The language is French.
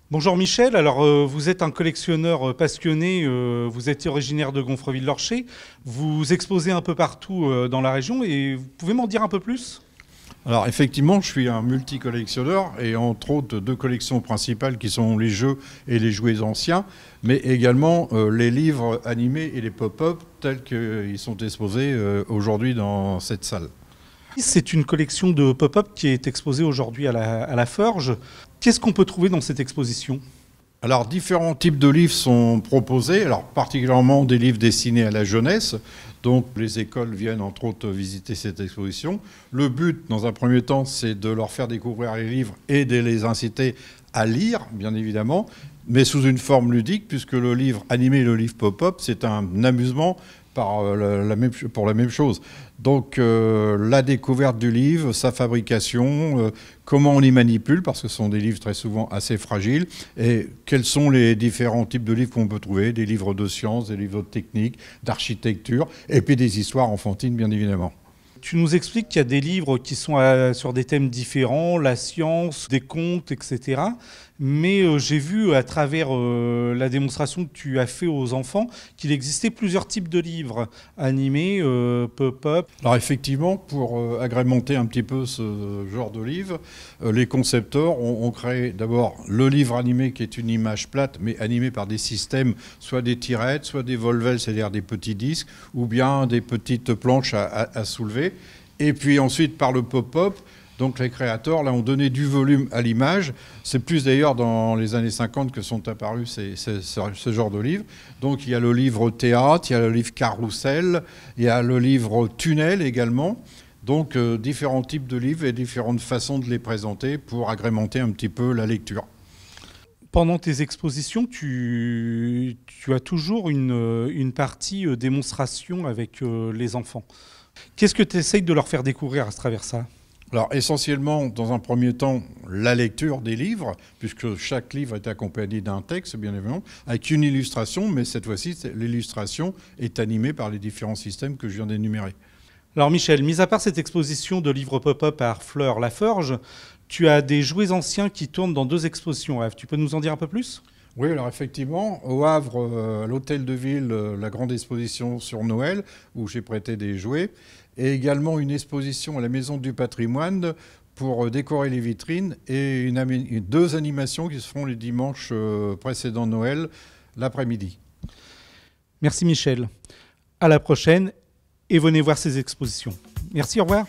Bonjour Michel, alors vous êtes un collectionneur passionné, vous êtes originaire de Gonfreville-Lorcher, vous exposez un peu partout dans la région et vous pouvez m'en dire un peu plus? Alors effectivement, je suis un multi-collectionneur et entre autres deux collections principales qui sont les jeux et les jouets anciens, mais également les livres animés et les pop-up tels qu'ils sont exposés aujourd'hui dans cette salle. C'est une collection de pop-up qui est exposée aujourd'hui à la Forge. Qu'est-ce qu'on peut trouver dans cette exposition? Alors différents types de livres sont proposés, alors particulièrement des livres destinés à la jeunesse, donc les écoles viennent entre autres visiter cette exposition. Le but dans un premier temps c'est de leur faire découvrir les livres et de les inciter à lire bien évidemment, mais sous une forme ludique puisque le livre animé et le livre pop-up c'est un amusement pour la même chose. Donc la découverte du livre, sa fabrication, comment on y manipule, parce que ce sont des livres très souvent assez fragiles, et quels sont les différents types de livres qu'on peut trouver, des livres de sciences, des livres de technique, d'architecture, et puis des histoires enfantines bien évidemment. Tu nous expliques qu'il y a des livres qui sont sur des thèmes différents, la science, des contes, etc. Mais j'ai vu à travers la démonstration que tu as fait aux enfants qu'il existait plusieurs types de livres, animés, pop-up. Alors effectivement, pour agrémenter un petit peu ce genre de livre, les concepteurs ont créé d'abord le livre animé qui est une image plate, mais animée par des systèmes, soit des tirettes, soit des volvels, c'est-à-dire des petits disques, ou bien des petites planches à soulever. Et puis ensuite, par le pop-up, donc les créateurs là, ont donné du volume à l'image. C'est plus d'ailleurs dans les années 50 que sont apparus ce genre de livres. Donc il y a le livre théâtre, il y a le livre carrousel, il y a le livre tunnel également. Donc différents types de livres et différentes façons de les présenter pour agrémenter un petit peu la lecture. Pendant tes expositions, tu as toujours une partie démonstration avec les enfants. Qu'est-ce que tu essayes de leur faire découvrir à travers ça? Alors essentiellement, dans un premier temps, la lecture des livres, puisque chaque livre est accompagné d'un texte, bien évidemment, avec une illustration, mais cette fois-ci, l'illustration est animée par les différents systèmes que je viens d'énumérer. Alors Michel, mis à part cette exposition de livres pop-up à Harfleur-Laforge, tu as des jouets anciens qui tournent dans deux expositions. Tu peux nous en dire un peu plus? Oui, alors effectivement, au Havre, à l'Hôtel de Ville, la grande exposition sur Noël, où j'ai prêté des jouets, et également une exposition à la Maison du Patrimoine pour décorer les vitrines, et deux animations qui se feront les dimanches précédant Noël, l'après-midi. Merci Michel. À la prochaine et venez voir ces expositions. Merci, au revoir.